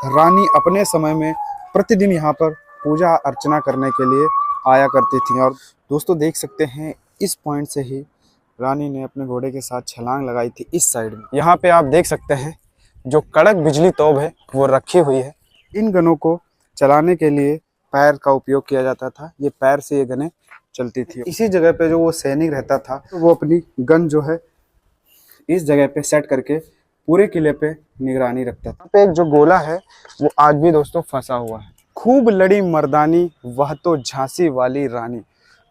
रानी अपने समय में प्रतिदिन यहाँ पर पूजा अर्चना करने के लिए आया करती थी। और दोस्तों देख सकते हैं इस पॉइंट से ही रानी ने अपने घोड़े के साथ छलांग लगाई थी इस साइड में। यहाँ पे आप देख सकते हैं जो कड़क बिजली तोप है वो रखी हुई है। इन गनों को चलाने के लिए पैर का उपयोग किया जाता था। ये पैर से ये गनें चलती थी। इसी जगह पे जो वो सैनिक रहता था तो वो अपनी गन जो है इस जगह पे सेट करके पूरे किले पे निगरानी रखता था। यहाँ पे एक जो गोला है वो आज भी दोस्तों फंसा हुआ है। खूब लड़ी मर्दानी वह तो झांसी वाली रानी।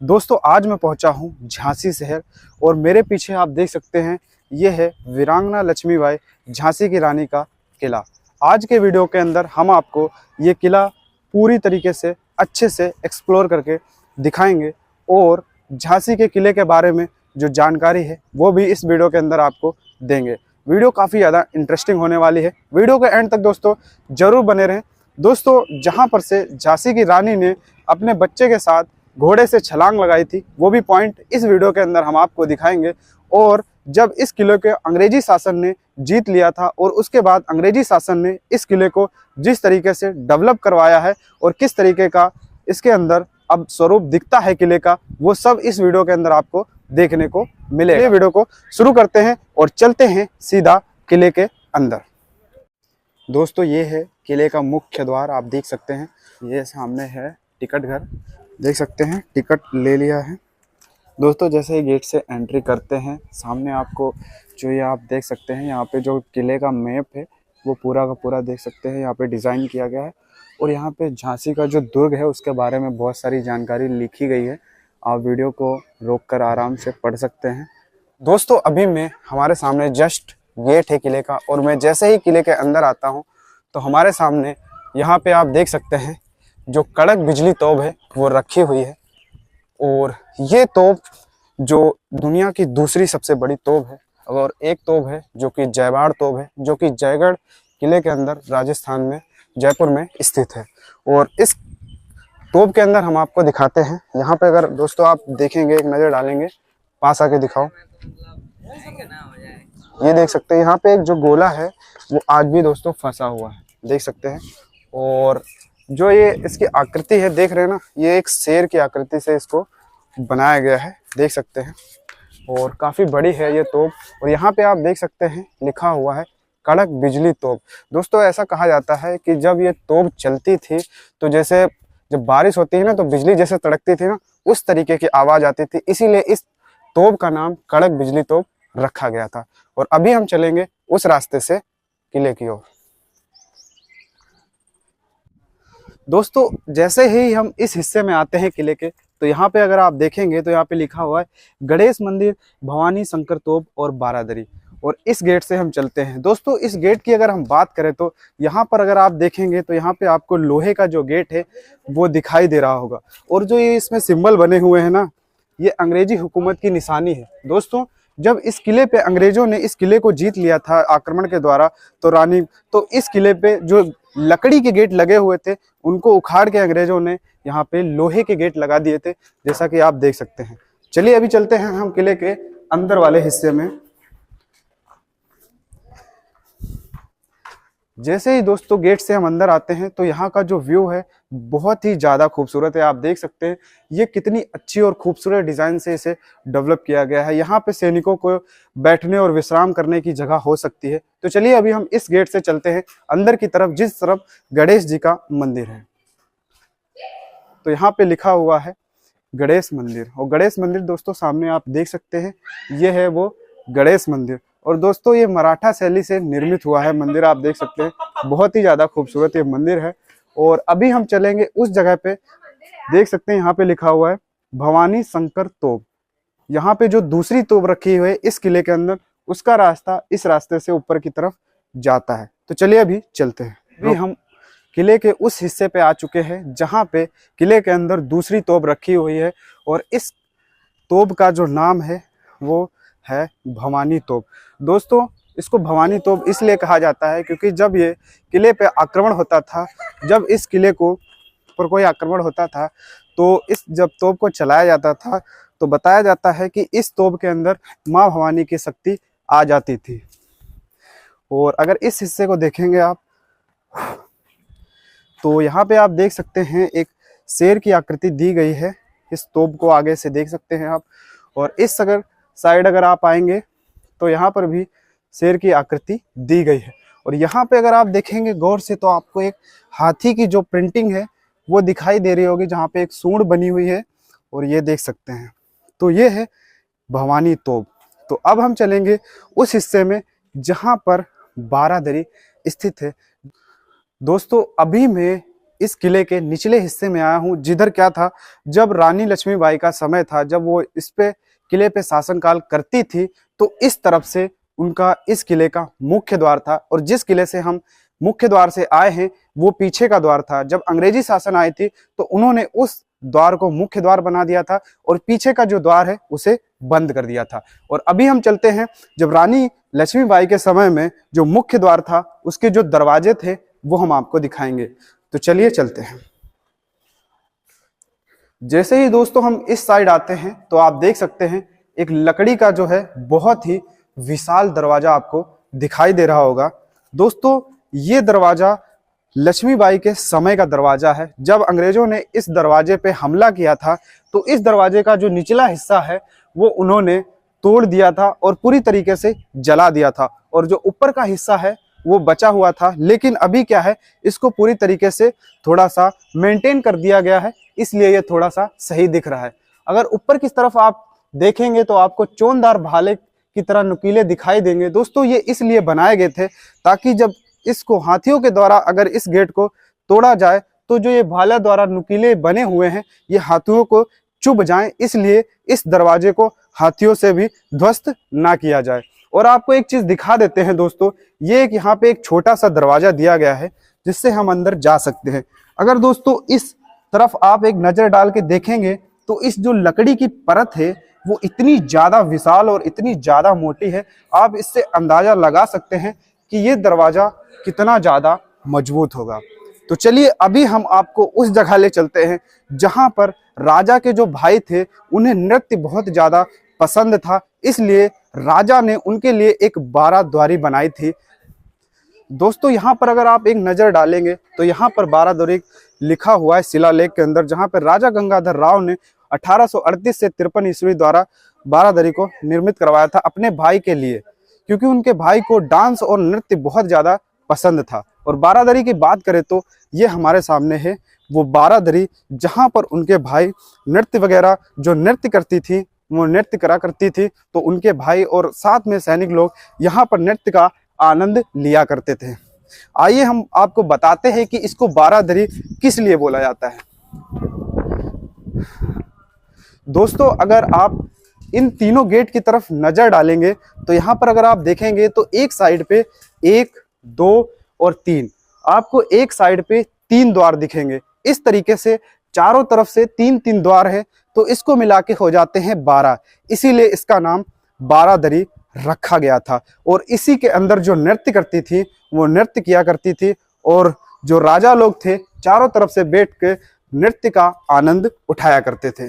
दोस्तों आज मैं पहुंचा हूं झांसी शहर और मेरे पीछे आप देख सकते हैं ये है वीरांगना लक्ष्मीबाई झांसी की रानी का किला। आज के वीडियो के अंदर हम आपको ये किला पूरी तरीके से अच्छे से एक्सप्लोर करके दिखाएंगे और झांसी के किले के बारे में जो जानकारी है वो भी इस वीडियो के अंदर आपको देंगे। वीडियो काफ़ी ज़्यादा इंटरेस्टिंग होने वाली है। वीडियो के एंड तक दोस्तों ज़रूर बने रहें। दोस्तों जहां पर से झांसी की रानी ने अपने बच्चे के साथ घोड़े से छलांग लगाई थी वो भी पॉइंट इस वीडियो के अंदर हम आपको दिखाएंगे। और जब इस किले के अंग्रेजी शासन ने जीत लिया था और उसके बाद अंग्रेजी शासन ने इस किले को जिस तरीके से डेवलप करवाया है और किस तरीके का इसके अंदर अब स्वरूप दिखता है किले का, वो सब इस वीडियो के अंदर आपको देखने को मिलेगा। ये वीडियो को शुरू करते हैं और चलते हैं सीधा किले के अंदर। दोस्तों ये है किले का मुख्य द्वार। आप देख सकते हैं ये सामने है टिकट घर। देख सकते हैं टिकट ले लिया है। दोस्तों जैसे ही गेट से एंट्री करते हैं सामने आपको जो ये आप देख सकते हैं यहाँ पे जो किले का मैप है वो पूरा का पूरा देख सकते हैं। यहाँ पे डिज़ाइन किया गया है और यहाँ पे झांसी का जो दुर्ग है उसके बारे में बहुत सारी जानकारी लिखी गई है। आप वीडियो को रोककर आराम से पढ़ सकते हैं। दोस्तों अभी मैं हमारे सामने जस्ट गेट है किले का और मैं जैसे ही किले के अंदर आता हूँ तो हमारे सामने यहाँ पे आप देख सकते हैं जो कड़क बिजली तोप है वो रखी हुई है। और ये तोप जो दुनिया की दूसरी सबसे बड़ी तोप है और एक तोप है जो कि जयवाड़ तोप है जो कि जयगढ़ किले के अंदर राजस्थान में जयपुर में स्थित है। और इस तोप के अंदर हम आपको दिखाते हैं। यहाँ पे अगर दोस्तों आप देखेंगे एक नज़र डालेंगे, पास आके दिखाओ, ये देख सकते हैं यहाँ पे एक जो गोला है वो आज भी दोस्तों फंसा हुआ है, देख सकते हैं। और जो ये इसकी आकृति है देख रहे हैं ना, ये एक शेर की आकृति से इसको बनाया गया है, देख सकते हैं। और काफ़ी बड़ी है ये तोप। और यहाँ पे आप देख सकते हैं लिखा हुआ है कड़क बिजली तोप। दोस्तों ऐसा कहा जाता है कि जब ये तोप चलती थी तो जैसे जब बारिश होती है ना तो बिजली जैसे तड़कती थी ना उस तरीके की आवाज़ आती थी, इसीलिए इस तोप का नाम कड़क बिजली तोप रखा गया था। और अभी हम चलेंगे उस रास्ते से किले की ओर। दोस्तों जैसे ही हम इस हिस्से में आते हैं किले के तो यहाँ पे अगर आप देखेंगे तो यहाँ पे लिखा हुआ है गणेश मंदिर, भवानी शंकर तोप और बारादरी। और इस गेट से हम चलते हैं। दोस्तों इस गेट की अगर हम बात करें तो यहाँ पर अगर आप देखेंगे तो यहाँ पे आपको लोहे का जो गेट है वो दिखाई दे रहा होगा। और जो ये इसमें सिंबल बने हुए हैं ना, ये अंग्रेजी हुकूमत की निशानी है। दोस्तों जब इस किले पे अंग्रेजों ने इस किले को जीत लिया था आक्रमण के द्वारा तो इस किले पे जो लकड़ी के गेट लगे हुए थे उनको उखाड़ के अंग्रेजों ने यहाँ पे लोहे के गेट लगा दिए थे, जैसा कि आप देख सकते हैं। चलिए अभी चलते हैं हम किले के अंदर वाले हिस्से में। जैसे ही दोस्तों गेट से हम अंदर आते हैं तो यहाँ का जो व्यू है बहुत ही ज़्यादा खूबसूरत है। आप देख सकते हैं ये कितनी अच्छी और खूबसूरत डिज़ाइन से इसे डेवलप किया गया है। यहाँ पे सैनिकों को बैठने और विश्राम करने की जगह हो सकती है। तो चलिए अभी हम इस गेट से चलते हैं अंदर की तरफ, जिस तरफ गणेश जी का मंदिर है। तो यहाँ पे लिखा हुआ है गणेश मंदिर। और गणेश मंदिर दोस्तों सामने आप देख सकते हैं, ये है वो गणेश मंदिर। और दोस्तों ये मराठा शैली से निर्मित हुआ है मंदिर, आप देख सकते हैं बहुत ही ज़्यादा खूबसूरत ये मंदिर है। और अभी हम चलेंगे उस जगह पे, देख सकते हैं यहाँ पे लिखा हुआ है भवानी शंकर तोप। यहाँ पे जो दूसरी तोप रखी हुई है इस किले के अंदर, उसका रास्ता इस रास्ते से ऊपर की तरफ जाता है। तो चलिए अभी चलते हैं। अभी हम किले के उस हिस्से पे आ चुके हैं जहाँ पे किले के अंदर दूसरी तोप रखी हुई है। और इस तोप का जो नाम है वो है भवानी तोप। दोस्तों इसको भवानी तोप इसलिए कहा जाता है क्योंकि जब ये किले पे आक्रमण होता था, जब इस किले को पर कोई आक्रमण होता था तो जब तोप को चलाया जाता था तो बताया जाता है कि इस तोप के अंदर माँ भवानी की शक्ति आ जाती थी। और अगर इस हिस्से को देखेंगे आप तो यहाँ पे आप देख सकते हैं एक शेर की आकृति दी गई है, इस तोप को आगे से देख सकते हैं आप। और इस अगर साइड अगर आप आएंगे तो यहाँ पर भी शेर की आकृति दी गई है। और यहाँ पे अगर आप देखेंगे गौर से तो आपको एक हाथी की जो प्रिंटिंग है वो दिखाई दे रही होगी, जहाँ पे एक सूंड बनी हुई है और ये देख सकते हैं। तो ये है भवानी तोप। तो अब हम चलेंगे उस हिस्से में जहाँ पर बारादरी स्थित है। दोस्तों अभी मैं इस किले के निचले हिस्से में आया हूँ, जिधर क्या था, जब रानी लक्ष्मीबाई का समय था, जब वो इस पे किले पे शासनकाल करती थी, तो इस तरफ से उनका इस किले का मुख्य द्वार था। और जिस किले से हम मुख्य द्वार से आए हैं वो पीछे का द्वार था। जब अंग्रेजी शासन आई थी तो उन्होंने उस द्वार को मुख्य द्वार बना दिया था और पीछे का जो द्वार है उसे बंद कर दिया था। और अभी हम चलते हैं, जब रानी लक्ष्मीबाई के समय में जो मुख्य द्वार था उसके जो दरवाजे थे वो हम आपको दिखाएंगे। तो चलिए चलते हैं। जैसे ही दोस्तों हम इस साइड आते हैं तो आप देख सकते हैं एक लकड़ी का जो है बहुत ही विशाल दरवाजा आपको दिखाई दे रहा होगा। दोस्तों ये दरवाजा लक्ष्मीबाई के समय का दरवाजा है। जब अंग्रेजों ने इस दरवाजे पे हमला किया था तो इस दरवाजे का जो निचला हिस्सा है वो उन्होंने तोड़ दिया था और पूरी तरीके से जला दिया था, और जो ऊपर का हिस्सा है वो बचा हुआ था। लेकिन अभी क्या है, इसको पूरी तरीके से थोड़ा सा मेंटेन कर दिया गया है, इसलिए ये थोड़ा सा सही दिख रहा है। अगर ऊपर की तरफ आप देखेंगे तो आपको चोनदार भाले की तरह नुकीले दिखाई देंगे। दोस्तों ये इसलिए बनाए गए थे ताकि जब इसको हाथियों के द्वारा अगर इस गेट को तोड़ा जाए तो जो ये भाला द्वारा नुकीले बने हुए हैं ये हाथियों को चुभ जाएं, इसलिए इस दरवाजे को हाथियों से भी ध्वस्त ना किया जाए। और आपको एक चीज दिखा देते हैं दोस्तों, ये एक यहाँ पे एक छोटा सा दरवाजा दिया गया है जिससे हम अंदर जा सकते हैं। अगर दोस्तों इस तरफ आप एक नजर डाल के देखेंगे तो इस जो लकड़ी की परत है वो इतनी ज्यादा विशाल और इतनी ज्यादा मोटी है, आप इससे अंदाजा लगा सकते हैं कि ये दरवाजा कितना ज्यादा मजबूत होगा। तो चलिए अभी हम आपको उस जगह ले चलते हैं जहां पर राजा के जो भाई थे उन्हें नृत्य बहुत ज्यादा पसंद था, इसलिए राजा ने उनके लिए एक बाराद्वारी बनाई थी। दोस्तों यहाँ पर अगर आप एक नजर डालेंगे तो यहाँ पर बाराद्वारी लिखा हुआ है शिलालेख के अंदर, जहाँ पर राजा गंगाधर राव ने 1838 से 53 ईस्वी द्वारा बारादरी को निर्मित करवाया था अपने भाई के लिए, क्योंकि उनके भाई को डांस और नृत्य बहुत ज्यादा पसंद था। और बारादरी की बात करें तो ये हमारे सामने है वो बारादरी, जहां पर उनके भाई नृत्य वगैरह जो नृत्य करती थी वो नृत्य करा करती थी, तो उनके भाई और साथ में सैनिक लोग यहाँ पर नृत्य का आनंद लिया करते थे। आइए हम आपको बताते हैं कि इसको बारादरी किस लिए बोला जाता है। दोस्तों अगर आप इन तीनों गेट की तरफ नजर डालेंगे तो यहाँ पर अगर आप देखेंगे तो एक साइड पे 1, 2 और 3, आपको एक साइड पे 3 द्वार दिखेंगे। इस तरीके से चारों तरफ से 3-3 द्वार है, तो इसको मिला के हो जाते हैं 12, इसीलिए इसका नाम बारादरी रखा गया था। और इसी के अंदर जो नृत्य करती थी वो नृत्य किया करती थी, और जो राजा लोग थे चारों तरफ से बैठ के नृत्य का आनंद उठाया करते थे।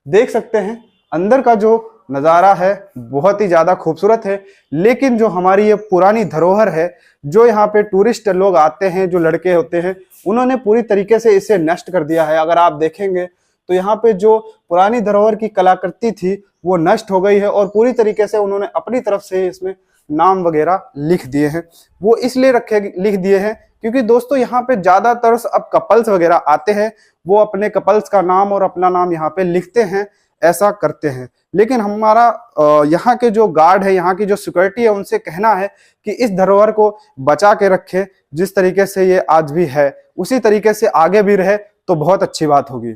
देख सकते हैं अंदर का जो नज़ारा है बहुत ही ज़्यादा खूबसूरत है, लेकिन जो हमारी ये पुरानी धरोहर है, जो यहाँ पे टूरिस्ट लोग आते हैं, जो लड़के होते हैं, उन्होंने पूरी तरीके से इसे नष्ट कर दिया है। अगर आप देखेंगे तो यहाँ पे जो पुरानी धरोहर की कलाकृति थी वो नष्ट हो गई है, और पूरी तरीके से उन्होंने अपनी तरफ से इसमें नाम वगैरह लिख दिए हैं। वो इसलिए लिख दिए हैं क्योंकि दोस्तों यहाँ पे ज़्यादातर अब कपल्स वगैरह आते हैं, वो अपने कपल्स का नाम और अपना नाम यहाँ पे लिखते हैं, ऐसा करते हैं। लेकिन हमारा यहाँ के जो गार्ड है, यहाँ की जो सिक्योरिटी है, उनसे कहना है कि इस धरोहर को बचा के रखें, जिस तरीके से ये आज भी है उसी तरीके से आगे भी रहे तो बहुत अच्छी बात होगी।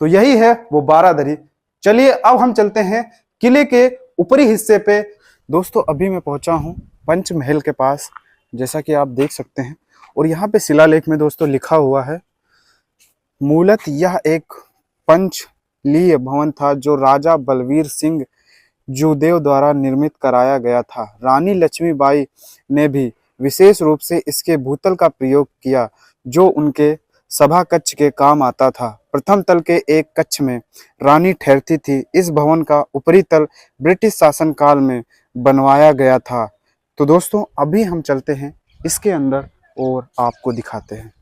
तो यही है वो बारादरी। चलिए अब हम चलते हैं किले के ऊपरी हिस्से पे। दोस्तों अभी मैं पहुंचा हूँ पंचमहल के पास, जैसा कि आप देख सकते हैं, और यहाँ पे शिलालेख में दोस्तों लिखा हुआ है, मूलत यह एक पंचलीय भवन था जो राजा बलवीर सिंह जूदेव द्वारा निर्मित कराया गया था। रानी लक्ष्मीबाई ने भी विशेष रूप से इसके भूतल का प्रयोग किया जो उनके सभा कक्ष के काम आता था। प्रथम तल के एक कक्ष में रानी ठहरती थी। इस भवन का ऊपरी तल ब्रिटिश शासनकाल में बनवाया गया था। तो दोस्तों अभी हम चलते हैं इसके अंदर और आपको दिखाते हैं।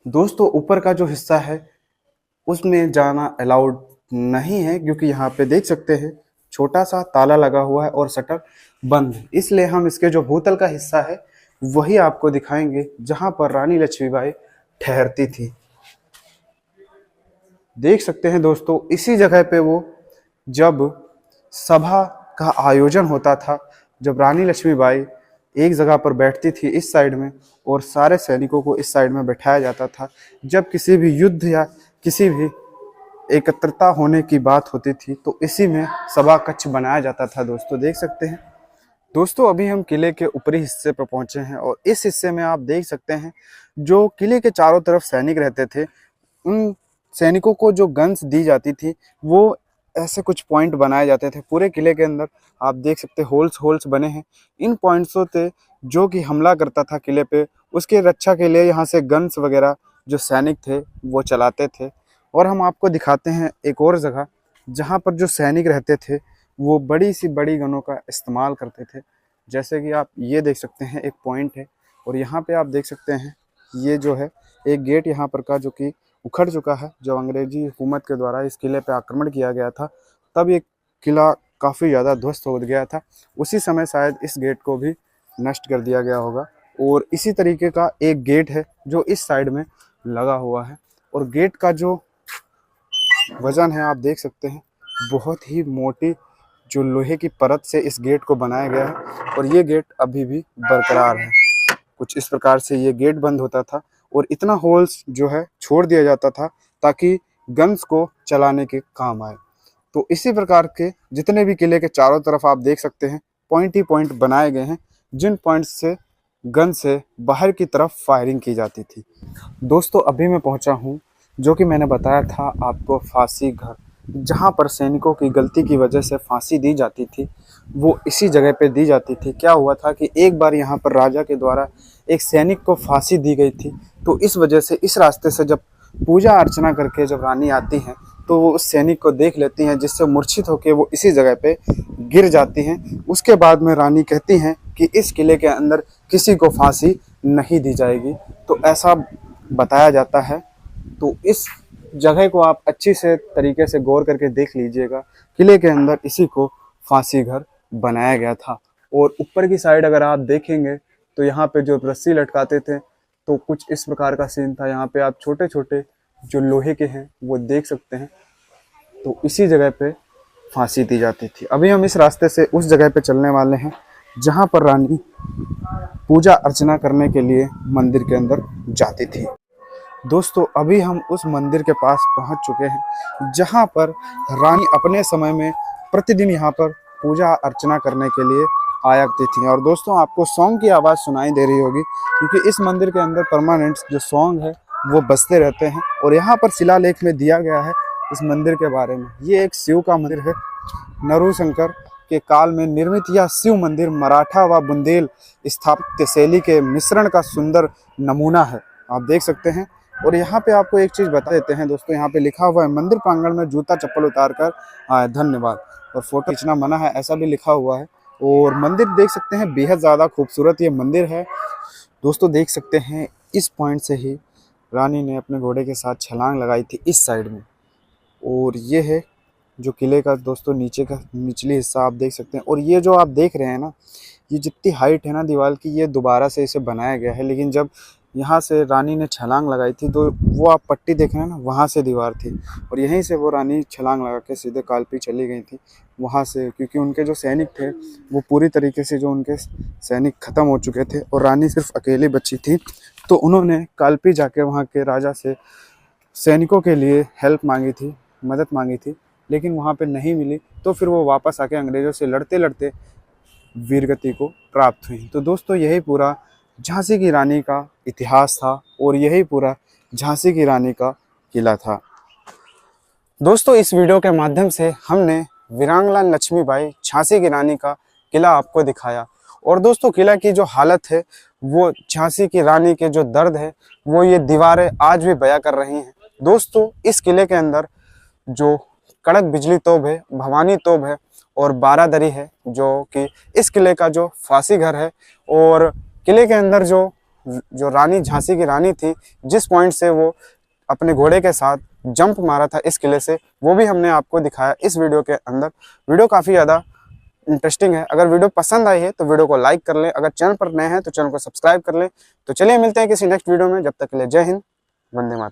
दोस्तों ऊपर का जो हिस्सा है उसमें जाना अलाउड नहीं है, क्योंकि यहाँ पे देख सकते हैं छोटा सा ताला लगा हुआ है और शटर बंद है। इसलिए हम इसके जो भूतल का हिस्सा है वही आपको दिखाएंगे, जहां पर रानी लक्ष्मीबाई ठहरती थी। देख सकते हैं दोस्तों, इसी जगह पे वो जब सभा का आयोजन होता था, जब रानी लक्ष्मीबाई एक जगह पर बैठती थी इस साइड में और सारे सैनिकों को इस साइड में बैठाया जाता था, जब किसी भी युद्ध या किसी भी एकत्रता होने की बात होती थी तो इसी में सभा कक्ष बनाया जाता था। दोस्तों देख सकते हैं। दोस्तों अभी हम किले के ऊपरी हिस्से पर पहुंचे हैं और इस हिस्से में आप देख सकते हैं जो किले के चारों तरफ सैनिक रहते थे, उन सैनिकों को जो गन्स दी जाती थी वो ऐसे कुछ पॉइंट बनाए जाते थे पूरे किले के अंदर। आप देख सकते हैं होल्स बने हैं। इन पॉइंट्सों से जो कि हमला करता था किले पे, उसके रक्षा के लिए यहाँ से गन्स वगैरह जो सैनिक थे वो चलाते थे। और हम आपको दिखाते हैं एक और जगह जहाँ पर जो सैनिक रहते थे वो बड़ी सी बड़ी गनों का इस्तेमाल करते थे। जैसे कि आप ये देख सकते हैं एक पॉइंट है, और यहाँ पे आप देख सकते हैं ये जो है एक गेट यहाँ पर का जो कि उखड़ चुका है। जब अंग्रेजी हुकूमत के द्वारा इस किले पे आक्रमण किया गया था तब ये किला काफ़ी ज़्यादा ध्वस्त हो गया था। उसी समय शायद इस गेट को भी नष्ट कर दिया गया होगा। और इसी तरीके का एक गेट है जो इस साइड में लगा हुआ है, और गेट का जो वजन है आप देख सकते हैं बहुत ही मोटी जो लोहे की परत से इस गेट को बनाया गया है, और ये गेट अभी भी बरकरार है। कुछ इस प्रकार से ये गेट बंद होता था और इतना होल्स जो है छोड़ दिया जाता था ताकि गन्स को चलाने के काम आए। तो इसी प्रकार के जितने भी किले के चारों तरफ आप देख सकते हैं पॉइंट ही पॉइंट बनाए गए हैं, जिन पॉइंट से गन से बाहर की तरफ फायरिंग की जाती थी। दोस्तों अभी मैं पहुंचा हूं जो कि मैंने बताया था आपको फांसी घर, जहां पर सैनिकों की गलती की वजह से फांसी दी जाती थी, वो इसी जगह पे दी जाती थी। क्या हुआ था कि एक बार यहाँ पर राजा के द्वारा एक सैनिक को फांसी दी गई थी, तो इस वजह से इस रास्ते से जब पूजा अर्चना करके जब रानी आती हैं तो वो उस सैनिक को देख लेती हैं, जिससे मूर्छित होकर वो इसी जगह पे गिर जाती हैं। उसके बाद में रानी कहती हैं कि इस किले के अंदर किसी को फांसी नहीं दी जाएगी, तो ऐसा बताया जाता है। तो इस जगह को आप अच्छी से तरीके से गौर करके देख लीजिएगा, किले के अंदर इसी को फांसी घर बनाया गया था। और ऊपर की साइड अगर आप देखेंगे तो यहाँ पे जो रस्सी लटकाते थे तो कुछ इस प्रकार का सीन था। यहाँ पे आप छोटे छोटे जो लोहे के हैं वो देख सकते हैं, तो इसी जगह पे फांसी दी जाती थी। अभी हम इस रास्ते से उस जगह पे चलने वाले हैं जहाँ पर रानी पूजा अर्चना करने के लिए मंदिर के अंदर जाती थी। दोस्तों अभी हम उस मंदिर के पास पहुंच चुके हैं जहां पर रानी अपने समय में प्रतिदिन यहां पर पूजा अर्चना करने के लिए आया करती थी। और दोस्तों आपको सॉन्ग की आवाज़ सुनाई दे रही होगी, क्योंकि इस मंदिर के अंदर परमानेंट जो सॉन्ग है वो बजते रहते हैं। और यहाँ पर शिलालेख में दिया गया है इस मंदिर के बारे में। ये एक शिव का मंदिर है। नरुशंकर के काल में निर्मित यह शिव मंदिर मराठा व बुंदेल स्थापत्य शैली के मिश्रण का सुंदर नमूना है, आप देख सकते हैं। और यहाँ पे आपको एक चीज़ बता देते हैं दोस्तों, यहाँ पे लिखा हुआ है मंदिर प्रांगण में जूता चप्पल उतार कर आए, धन्यवाद। और फोटो खींचना मना है, ऐसा भी लिखा हुआ है। और मंदिर देख सकते हैं बेहद ज़्यादा खूबसूरत ये मंदिर है। दोस्तों देख सकते हैं इस पॉइंट से ही रानी ने अपने घोड़े के साथ छलांग लगाई थी इस साइड में। और ये है जो किले का दोस्तों नीचे का निचली हिस्सा आप देख सकते हैं। और ये जो आप देख रहे हैं ना, ये जितनी हाइट है ना दीवार की, ये दोबारा से इसे बनाया गया है। लेकिन जब यहाँ से रानी ने छलांग लगाई थी तो वो आप पट्टी देख रहे हैं ना, वहाँ से दीवार थी और यहीं से वो रानी छलांग लगा के सीधे कालपी चली गई थी वहाँ से, क्योंकि उनके जो सैनिक थे वो पूरी तरीके से जो उनके सैनिक ख़त्म हो चुके थे और रानी सिर्फ अकेली बची थी। तो उन्होंने कालपी जाके वहाँ के राजा से सैनिकों के लिए हेल्प मांगी थी, मदद मांगी थी, लेकिन वहाँ पे नहीं मिली। तो फिर वो वापस आके अंग्रेज़ों से लड़ते लड़ते वीरगति को प्राप्त हुई। तो दोस्तों यही पूरा झांसी की रानी का इतिहास था और यही पूरा झांसी की रानी का किला था। दोस्तों इस वीडियो के माध्यम से हमने वीरांगना लक्ष्मीबाई झांसी की रानी का किला आपको दिखाया। और दोस्तों किला की जो हालत है, वो झांसी की रानी के जो दर्द है वो ये दीवारें आज भी बयां कर रही हैं। दोस्तों इस किले के अंदर जो कड़क बिजली तोप है, भवानी तोप है, और बारादरी है, जो कि इस किले का जो फांसी घर है। और किले के अंदर जो रानी झांसी की रानी थी, जिस पॉइंट से वो अपने घोड़े के साथ जंप मारा था इस किले से, वो भी हमने आपको दिखाया इस वीडियो के अंदर। वीडियो काफ़ी ज़्यादा इंटरेस्टिंग है। अगर वीडियो पसंद आई है तो वीडियो को लाइक कर लें, अगर चैनल पर नए हैं तो चैनल को सब्सक्राइब कर लें। तो चलिए मिलते हैं किसी नेक्स्ट वीडियो में, जब तक के लिए जय हिंद, वंदे मातरम।